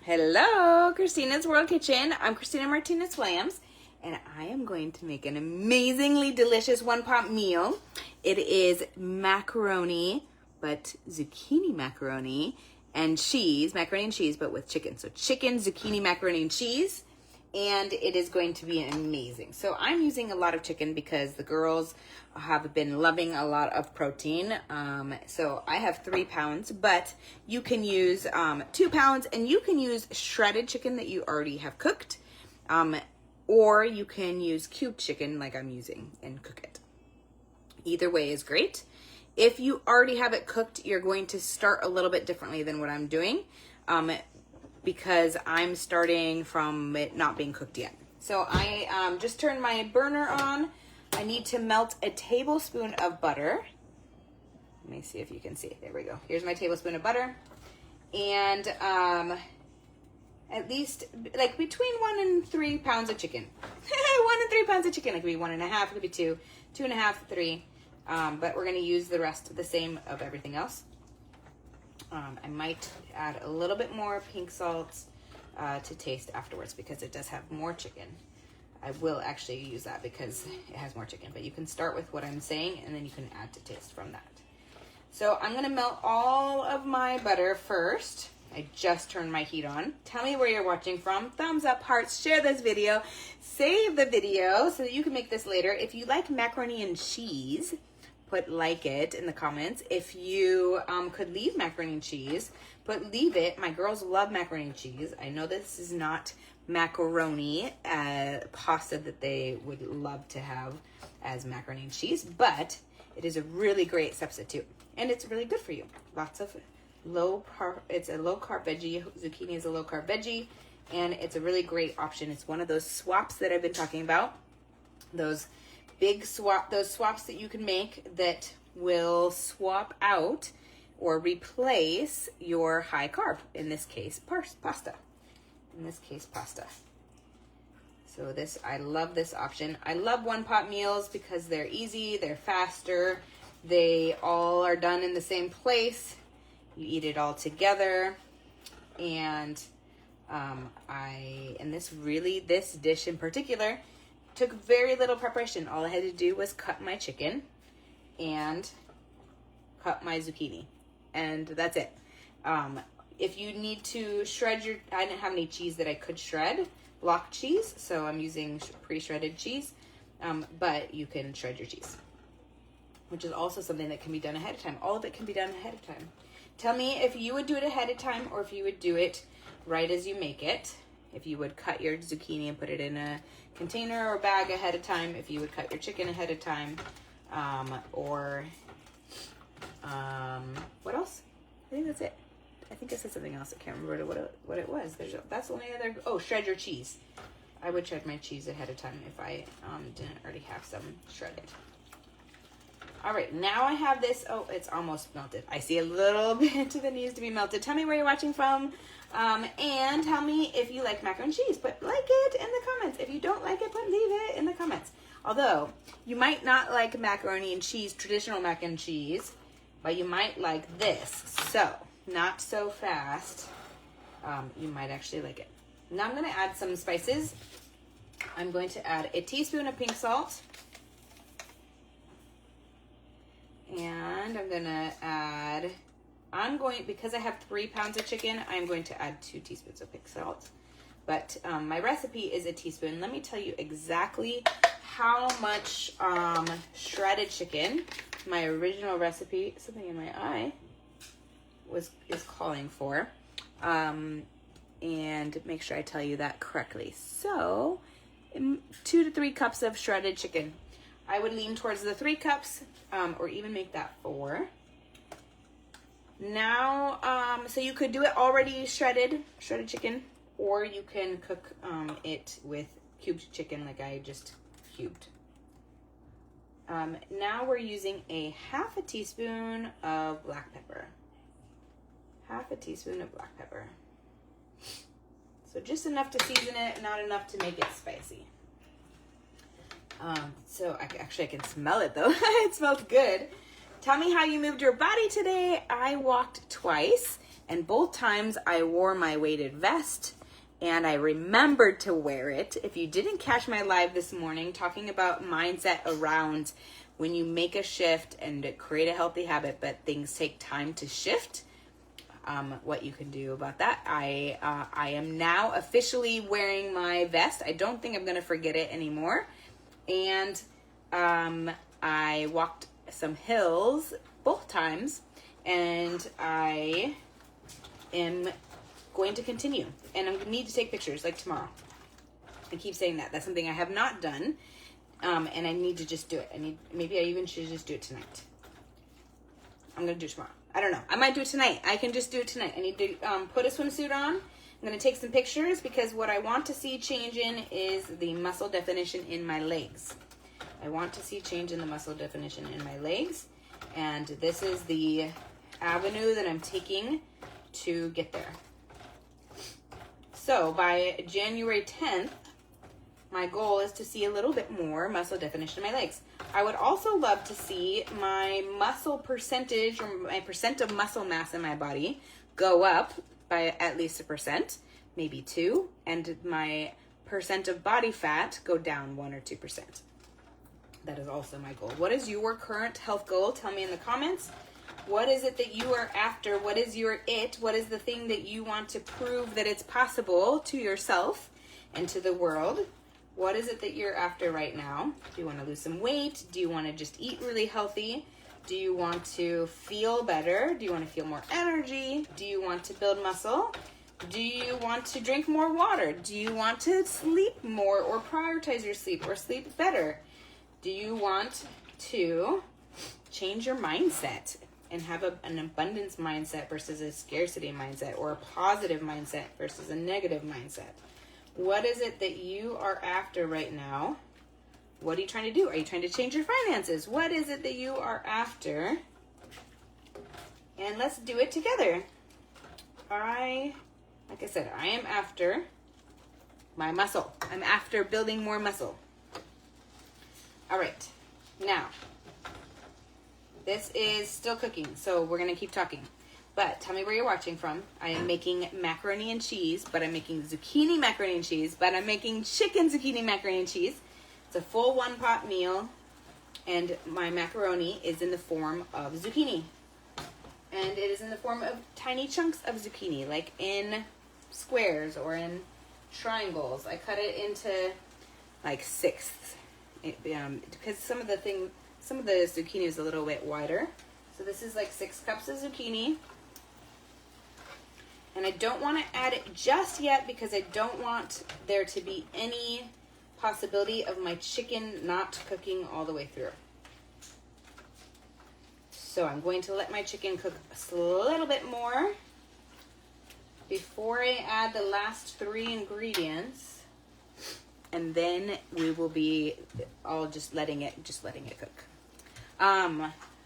Hello, Christina's World Kitchen. I'm Christina Martinez-Williams, and I am going to make an amazingly delicious one-pot meal. It is macaroni, but zucchini macaroni and cheese, macaroni and cheese, but with chicken. So chicken, zucchini, macaroni, and cheese, and it is going to be amazing. So I'm using a lot of chicken because the girls have been loving a lot of protein. So I have 3 pounds, but you can use 2 pounds, and you can use shredded chicken that you already have cooked, or you can use cubed chicken like I'm using and cook it. Either way is great. If you already have it cooked, you're going to start a little bit differently than what I'm doing, because I'm starting from it not being cooked yet. So I just turned my burner on. I need to melt a tablespoon of butter. Let me see if you can see. There we go. Here's my tablespoon of butter. And at least like between 1 and 3 pounds of chicken. 1 and 3 pounds of chicken. It could be 1.5, it could be 2, 2.5, 3. But we're gonna use the rest of the same of everything else. I might add a little bit more pink salt to taste afterwards because it does have more chicken. I will actually use that because it has more chicken, but you can start with what I'm saying and then you can add to taste from that. So I'm gonna melt all of my butter first. I just turned my heat on. Tell me where you're watching from. Thumbs up, hearts, share this video, save the video so that you can make this later. If you like macaroni and cheese, put like it in the comments. If you could leave macaroni and cheese, but leave it. My girls love macaroni and cheese. I know this is not macaroni pasta that they would love to have as macaroni and cheese, but it is a really great substitute and it's really good for you. Lots of low carb. It's a low carb veggie. Zucchini is a low carb veggie, and it's a really great option. It's one of those swaps that I've been talking about. Those swaps that you can make that will swap out or replace your high carb, in this case pasta. So I love this option. I love one pot meals because they're easy, they're faster, they all are done in the same place. You eat it all together, and this dish in particular took very little preparation. All I had to do was cut my chicken and cut my zucchini, and that's it. If you need to shred I didn't have any cheese that I could shred, block cheese, so I'm using pre-shredded cheese, but you can shred your cheese, which is also something that can be done ahead of time. All of it can be done ahead of time. Tell me if you would do it ahead of time or if you would do it right as you make it. If you would cut your zucchini and put it in a container or bag ahead of time, if you would cut your chicken ahead of time, what else? I think that's it. I think I said something else. I can't remember what it was. That's the only other. Oh, shred your cheese. I would shred my cheese ahead of time if I didn't already have some shredded. All right, now I have this. Oh, it's almost melted. I see a little bit that needs to be melted. Tell me where you're watching from, and tell me if you like macaroni and cheese. Put like it in the comments. If you don't like it, leave it in the comments. Although you might not like macaroni and cheese, traditional mac and cheese, but you might like this. So not so fast. You might actually like it. Now I'm going to add some spices. I'm going to add a teaspoon of pink salt. And I'm gonna add, because I have 3 pounds of chicken, I'm going to add 2 teaspoons of pink salt. But my recipe is a teaspoon. Let me tell you exactly how much shredded chicken my original recipe, something in my eye, is calling for. And make sure I tell you that correctly. So 2 to 3 cups of shredded chicken. I would lean towards the 3 cups, or even make that 4. Now, so you could do it already shredded chicken, or you can cook it with cubed chicken like I just cubed. Now we're using a half a teaspoon of black pepper. Half a teaspoon of black pepper. So just enough to season it, not enough to make it spicy. So I can smell it though. It smells good. Tell me how you moved your body today. I walked twice. And both times I wore my weighted vest, and I remembered to wear it. If you didn't catch my live this morning talking about mindset around when you make a shift and create a healthy habit, but things take time to shift, what you can do about that. I am now officially wearing my vest. I don't think I'm going to forget it anymore. And I walked some hills both times, and I am going to continue. And I'm going to need to take pictures like tomorrow. I keep saying that. That's something I have not done. And I need to just do it. Maybe I even should just do it tonight. I'm going to do it tomorrow. I don't know. I might do it tonight. I can just do it tonight. I need to put a swimsuit on. I'm going to take some pictures because what I want to see change in is the muscle definition in my legs. I want to see change in the muscle definition in my legs. And this is the avenue that I'm taking to get there. So by January 10th, my goal is to see a little bit more muscle definition in my legs. I would also love to see my muscle percentage, or my percent of muscle mass in my body, go up by at least 1%, maybe 2%, and my percent of body fat go down 1 or 2%. That is also my goal. What is your current health goal? Tell me in the comments. What is it that you are after? What is your it? What is the thing that you want to prove that it's possible to yourself and to the world? What is it that you're after right now? Do you want to lose some weight? Do you want to just eat really healthy? Do you want to feel better? Do you want to feel more energy? Do you want to build muscle? Do you want to drink more water? Do you want to sleep more or prioritize your sleep or sleep better? Do you want to change your mindset and have an abundance mindset versus a scarcity mindset, or a positive mindset versus a negative mindset? What is it that you are after right now? What are you trying to do? Are you trying to change your finances? What is it that you are after? And let's do it together. Like I said, I am after my muscle. I'm after building more muscle. All right. Now, this is still cooking, so we're going to keep talking. But tell me where you're watching from. I am making macaroni and cheese, but I'm making zucchini macaroni and cheese, but I'm making chicken zucchini macaroni and cheese. It's a full one-pot meal, and my macaroni is in the form of zucchini. And it is in the form of tiny chunks of zucchini, like in squares or in triangles. I cut it into like sixths, because some of the zucchini is a little bit wider. So this is like 6 cups of zucchini. And I don't want to add it just yet because I don't want there to be any possibility of my chicken not cooking all the way through. So I'm going to let my chicken cook a little bit more before I add the last 3 ingredients. And then we will be all just letting it cook.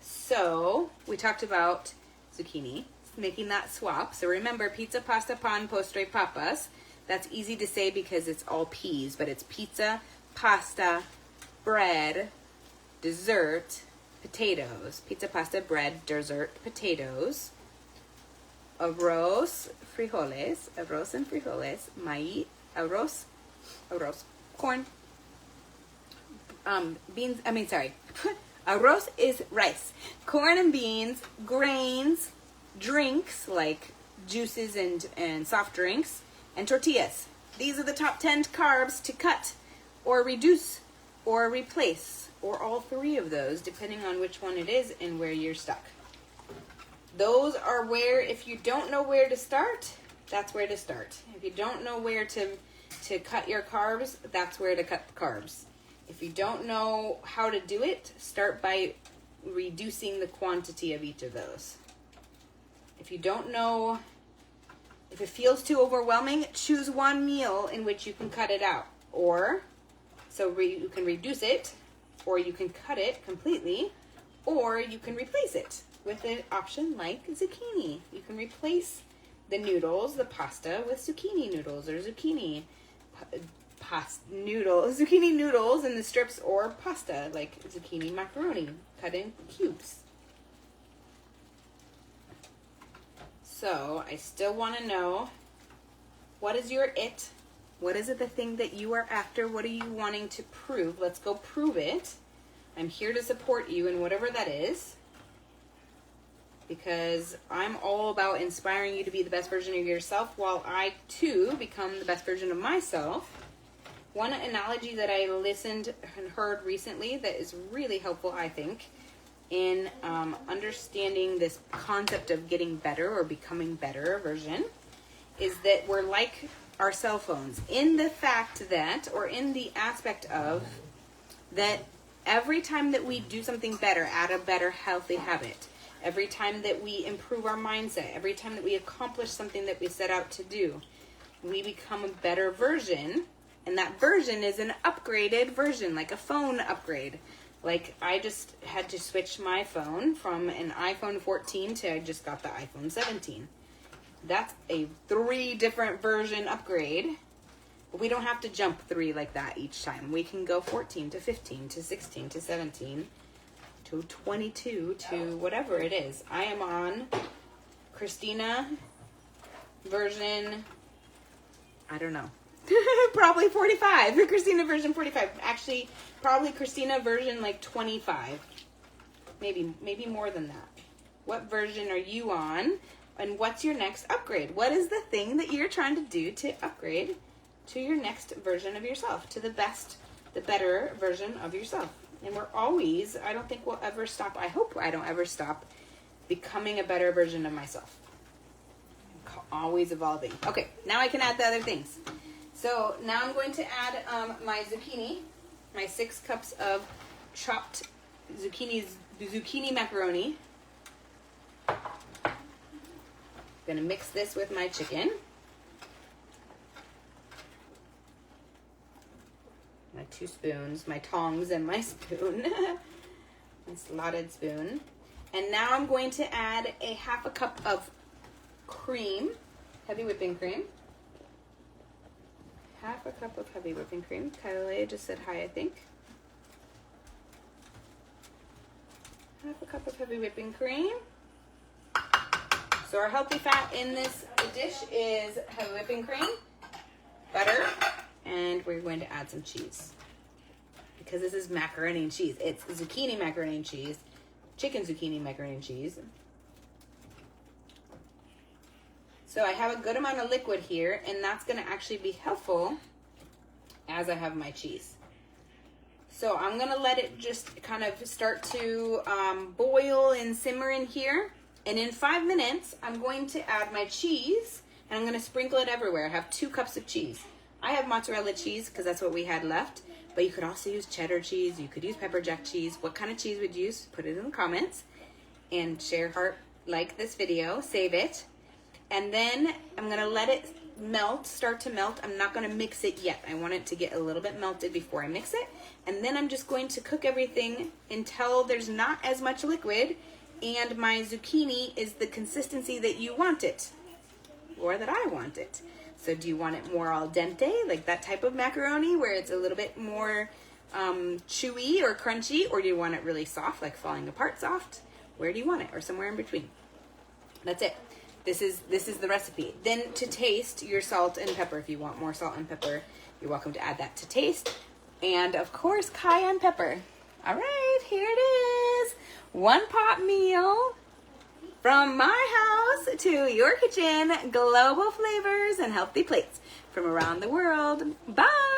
So we talked about zucchini, making that swap. So remember, pizza, pasta, pan, postre, papas. That's easy to say because it's all peas, but it's pizza, pasta, bread, dessert, potatoes. Pizza, pasta, bread, dessert, potatoes. Arroz and frijoles, maíz, arroz, corn, beans, arroz is rice, corn and beans, grains, drinks like juices and soft drinks, and tortillas. These are the top 10 carbs to cut or reduce or replace, or all 3 of those, depending on which one it is and where you're stuck. Those are where, if you don't know where to start, that's where to start. If you don't know where to cut your carbs, that's where to cut the carbs. If you don't know how to do it, start by reducing the quantity of each of those. If you don't know, if it feels too overwhelming, choose one meal in which you can cut it out. You can reduce it, or you can cut it completely, or you can replace it with an option like zucchini. You can replace the noodles, the pasta, with zucchini noodles, or zucchini noodles in the strips, or pasta like zucchini macaroni cut in cubes. So I still want to know, what is your it? What is it, the thing that you are after? What are you wanting to prove? Let's go prove it. I'm here to support you in whatever that is, because I'm all about inspiring you to be the best version of yourself while I too become the best version of myself. One analogy that I listened and heard recently that is really helpful, I think, in understanding this concept of getting better or becoming better version, is that we're like our cell phones in the fact that, or in the aspect of, that every time that we do something better, add a better healthy habit, every time that we improve our mindset, every time that we accomplish something that we set out to do, we become a better version. And that version is an upgraded version, like a phone upgrade. Like, I just had to switch my phone from an iPhone 14 to I just got the iPhone 17. That's a 3 different version upgrade. But we don't have to jump 3 like that each time. We can go 14 to 15 to 16 to 17 to 22 to whatever it is. I am on Christina version, I don't know. Probably 45. Christina version 45. Actually, probably Christina version like 25. Maybe more than that. What version are you on? And what's your next upgrade? What is the thing that you're trying to do to upgrade to your next version of yourself, to the best, the better version of yourself? And we're always, I don't think we'll ever stop. I hope I don't ever stop becoming a better version of myself. Always evolving. Okay, now I can add the other things. So now I'm going to add my zucchini, my 6 cups of chopped zucchini macaroni. I'm going to mix this with my chicken. My 2 spoons, my tongs and my spoon. My slotted spoon. And now I'm going to add a 1/2 cup of cream, heavy whipping cream. 1/2 cup of heavy whipping cream. Kylie just said hi, I think. 1/2 cup of heavy whipping cream. So our healthy fat in this dish is heavy whipping cream, butter, and we're going to add some cheese. Because this is macaroni and cheese. It's zucchini macaroni and cheese, chicken zucchini macaroni and cheese. So I have a good amount of liquid here, and that's going to actually be helpful as I have my cheese. So I'm going to let it just kind of start to boil and simmer in here. And in 5 minutes, I'm going to add my cheese, and I'm going to sprinkle it everywhere. I have 2 cups of cheese. I have mozzarella cheese because that's what we had left, but you could also use cheddar cheese. You could use pepper jack cheese. What kind of cheese would you use? Put it in the comments, and share, heart, like this video, save it. And then I'm going to let it melt, start to melt. I'm not going to mix it yet. I want it to get a little bit melted before I mix it. And then I'm just going to cook everything until there's not as much liquid and my zucchini is the consistency that you want it, or that I want it. So do you want it more al dente, like that type of macaroni where it's a little bit more chewy or crunchy, or do you want it really soft, like falling apart soft? Where do you want it? Or somewhere in between. That's it. This is the recipe. Then to taste, your salt and pepper. If you want more salt and pepper, you're welcome to add that to taste. And of course, cayenne pepper. All right, here it is. 1 pot meal from my house to your kitchen. Global flavors and healthy plates from around the world. Bye.